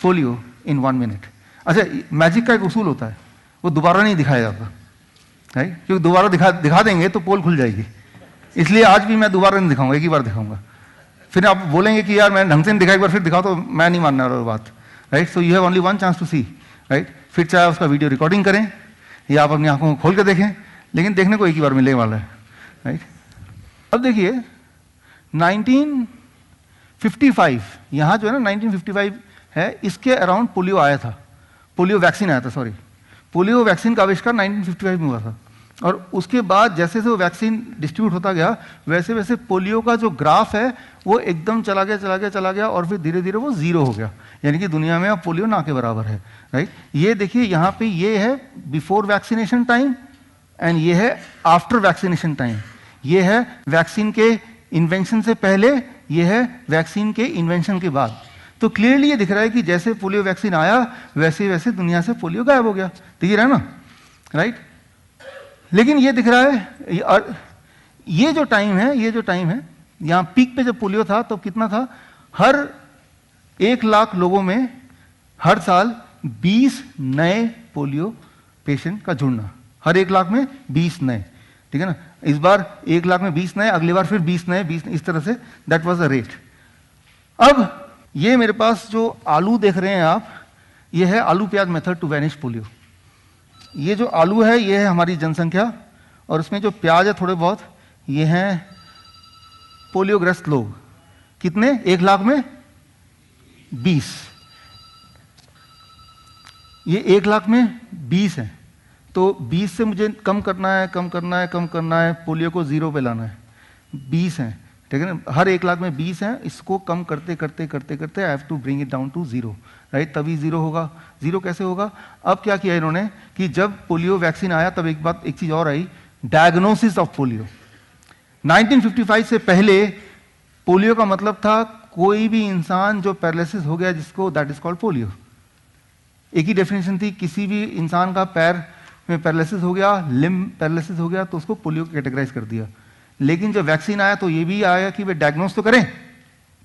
Polio इन 1 minute. अच्छा, magic का एक उसूल होता है, वो दोबारा नहीं दिखाया जाता, राइट? क्योंकि दोबारा दिखा देंगे तो पोल खुल जाएगी, इसलिए आज भी मैं दोबारा नहीं दिखाऊंगा, एक ही बार दिखाऊंगा। फिर आप बोलेंगे कि यार मैं ढंग से नहीं दिखा, एक बार फिर दिखाओ, तो मैं नहीं मानने वाला बात, right? So you have only 1 chance to see, right? फिर चाहे उसका वीडियो रिकॉर्डिंग करें या आप अपनी आंखों को खोल कर देखें, लेकिन देखने को एक ही बार मिलने वाला है, राइट? अब देखिए 1955, यहाँ जो है ना 1955 है, इसके अराउंड पोलियो आया था, पोलियो वैक्सीन आया था, सॉरी, पोलियो वैक्सीन का आविष्कार 1955 में हुआ था। और उसके बाद जैसे जैसे वो वैक्सीन डिस्ट्रीब्यूट होता गया, वैसे वैसे पोलियो का जो ग्राफ है वो एकदम चला गया और फिर धीरे धीरे वो जीरो हो गया, यानी कि दुनिया में अब पोलियो ना के बराबर है, राइट? ये देखिए यहाँ पे ये है बिफोर वैक्सीनेशन टाइम एंड ये है आफ्टर वैक्सीनेशन टाइम। ये है वैक्सीन के इन्वेंशन से पहले, ये है वैक्सीन के इन्वेंशन के बाद। तो क्लियरली ये दिख रहा है कि जैसे पोलियो वैक्सीन आया वैसे वैसे दुनिया से पोलियो गायब हो गया, दिख रहा है ना, राइट? लेकिन ये दिख रहा है, और ये जो टाइम है यहाँ पीक पे जब पोलियो था तो कितना था, हर 1 लाख लोगों में हर साल 20 नए पोलियो पेशेंट का जुड़ना, हर 1 लाख में 20 नए, ठीक है ना? इस बार 1 लाख में 20 नए, अगली बार फिर 20 नए, इस तरह say that was the rate. अब ये मेरे पास जो आलू देख रहे हैं आप, ये है आलू प्याज मेथड टू वैनिश पोलियो। ये जो आलू है ये है हमारी जनसंख्या, और इसमें जो प्याज है थोड़े बहुत, ये हैं पोलियोग्रस्त लोग। कितने? 1 लाख में 20। ये 1 लाख में 20 है, तो 20 से मुझे कम करना है, पोलियो को 0 पे लाना है। 20 है, ठीक है ना? हर 1 लाख में 20 हैं, इसको कम करते I have to bring it down to 0, right? तभी 0 होगा। 0 कैसे होगा? अब क्या किया इन्होंने कि जब पोलियो वैक्सीन आया तब एक चीज और आई, डायग्नोसिस ऑफ पोलियो। 1955 से पहले पोलियो का मतलब था कोई भी इंसान जो पैरालिसिस हो गया जिसको, दैट इज कॉल्ड पोलियो। एक ही डेफिनेशन थी, किसी भी इंसान का पैर में पैरालिसिस हो गया, लिम्ब पैरालिसिस हो गया, तो उसको पोलियो कैटेगराइज कर दिया। लेकिन जब वैक्सीन आया तो ये भी आया कि वे डायग्नोस तो करें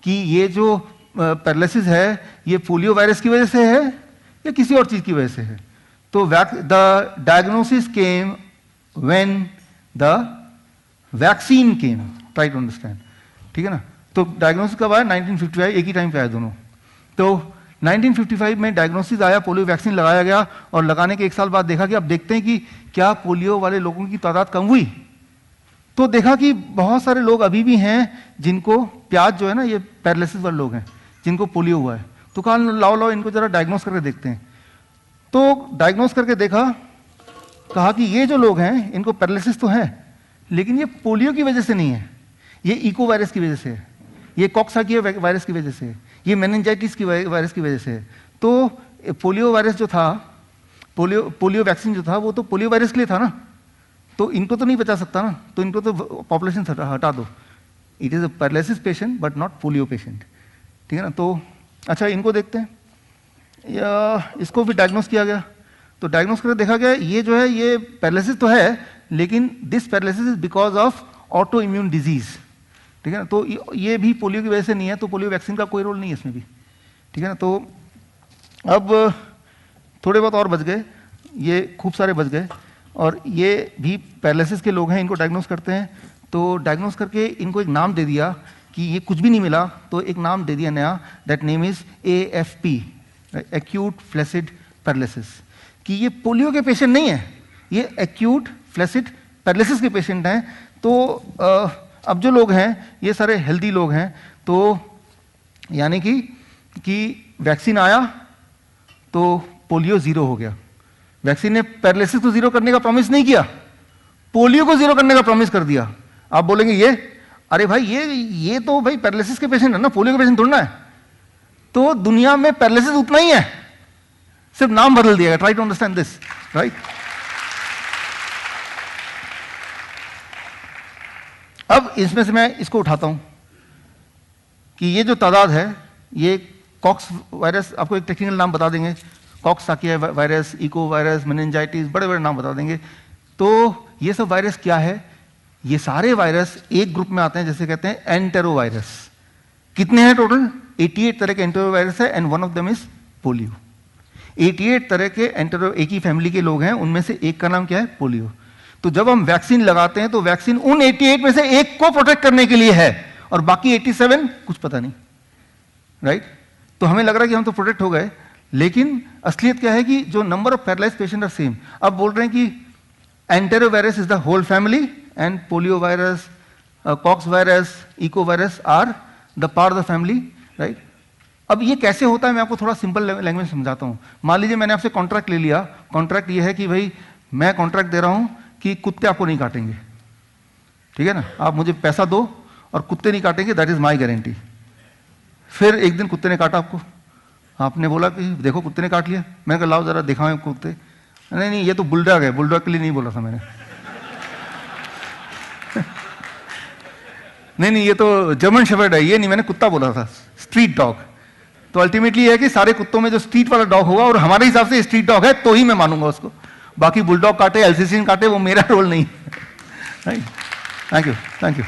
कि ये जो पैरालिसिस है ये पोलियो वायरस की वजह से है या किसी और चीज की वजह से है। तो the diagnosis came when the vaccine came, try to understand, ठीक है ना? तो डायग्नोसिस कब आया? 1955, एक ही टाइम पे आया दोनों। तो 1955 में डायग्नोसिस आया, पोलियो वैक्सीन लगाया गया, और लगाने के 1 साल बाद देखा कि अब देखते हैं कि क्या पोलियो वाले लोगों की तादाद कम हुई। तो देखा कि बहुत सारे लोग अभी भी हैं जिनको, प्याज जो है ना, ये पैरालिसिस वाले लोग हैं जिनको पोलियो हुआ है। तो कहा लाओ इनको जरा डायग्नोस करके देखते हैं। तो डायग्नोस करके देखा, कहा कि ये जो लोग हैं इनको पैरालिसिस तो है, लेकिन ये पोलियो की वजह से नहीं है, ये इको वायरस की वजह से है, ये कॉक्साकिया वायरस की वजह से है, ये मेनिंजाइटिस की वायरस की वजह से है। तो पोलियो वायरस जो था, पोलियो वैक्सीन जो था वो तो पोलियो वायरस के लिए था ना, तो इनको तो नहीं बचा सकता ना, तो इनको तो पॉपुलेशन हटा दो। It is a paralysis patient but not polio patient, ठीक है ना? तो अच्छा, इनको देखते हैं, या इसको भी डायग्नोस किया गया। तो डायग्नोस करके देखा गया ये जो है ये पैरालिसिस तो है, लेकिन this paralysis is because of auto immune disease, ठीक है ना? तो ये भी पोलियो की वजह से नहीं है, तो पोलियो वैक्सीन का कोई रोल नहीं है इसमें भी, ठीक है ना? तो अब थोड़े बहुत और बच गए, ये खूब सारे बच गए, और ये भी पैरालिसिस के लोग हैं, इनको डायग्नोस करते हैं। तो डायग्नोस करके इनको एक नाम दे दिया कि ये कुछ भी नहीं मिला, तो एक नाम दे दिया नया, that name is AFP, acute flaccid paralysis, कि ये पोलियो के पेशेंट नहीं है, ये एक्यूट फ्लैसिड पैरालिसिस के पेशेंट हैं। तो अब जो लोग हैं ये सारे हेल्दी लोग हैं, तो यानी कि वैक्सीन आया तो पोलियो 0 हो गया। वैक्सीन ने पैरालिसिस को 0 करने का प्रॉमिस नहीं किया, पोलियो को 0 करने का प्रॉमिस कर दिया। आप बोलेंगे ये, अरे भाई ये तो भाई पैरालिसिस के पेशेंट है ना, पोलियो के पेशेंट थोड़ा है। तो दुनिया में पैरालिसिस उतना ही है, सिर्फ नाम बदल दिया। Try to understand this, right? अब इसमें से मैं इसको उठाता हूं कि ये जो तादाद है, ये कॉक्स वायरस, आपको एक टेक्निकल नाम बता देंगे, कॉक्साकिया वायरस, इको वायरस, मेनिंजाइटिस, बड़े बड़े नाम बता देंगे। तो ये सब वायरस क्या है? ये सारे वायरस एक ग्रुप में आते हैं, जैसे कहते हैं एंटेरो वायरस। कितने हैं टोटल? 88 तरह के एंटेरो वायरस है, and one of them is polio. 88 तरह के एंटेरो एक ही फैमिली के लोग हैं, उनमें से एक का नाम क्या है? पोलियो। तो जब हम वैक्सीन लगाते हैं तो वैक्सीन उन 88 में से एक को प्रोटेक्ट करने के लिए है और बाकी 87 कुछ पता नहीं, राइट? तो हमें लग रहा है कि हम तो प्रोटेक्ट हो गए, लेकिन असलियत क्या है कि जो number of paralyse patient are same. अब बोल रहे हैं कि enterovirus is the whole family and polio virus, cox virus, echo virus are the part of the family, right? अब ये कैसे होता है मैं आपको थोड़ा सिंपल लैंग्वेज समझाता हूँ। मान लीजिए मैंने आपसे कॉन्ट्रैक्ट ले लिया। कॉन्ट्रैक्ट ये है कि भाई मैं कॉन्ट्रैक्ट दे रहा हूँ कि कुत्ते आपको नहीं काटेंगे, ठीक है ना? आप मुझे पैसा दो और कुत्ते नहीं काटेंगे, दैट इज माई गारंटी। फिर एक दिन कुत्ते ने काटा आपको, आपने बोला कि देखो कुत्ते ने काट लिया। मैंने कहा लाओ जरा दिखाओ कुत्ते। नहीं नहीं, ये तो बुलडॉग है, बुलडॉग के लिए नहीं बोला था मैंने। नहीं नहीं, ये तो जर्मन शेफर्ड है, ये नहीं, मैंने कुत्ता बोला था, स्ट्रीट डॉग। तो अल्टीमेटली ये है कि सारे कुत्तों में जो स्ट्रीट वाला डॉग होगा और हमारे हिसाब से स्ट्रीट डॉग है तो ही मैं मानूंगा उसको। बाकी बुलडॉग काटे, एल्सेसियन काटे, वो मेरा रोल नहीं है। Thank you, thank you.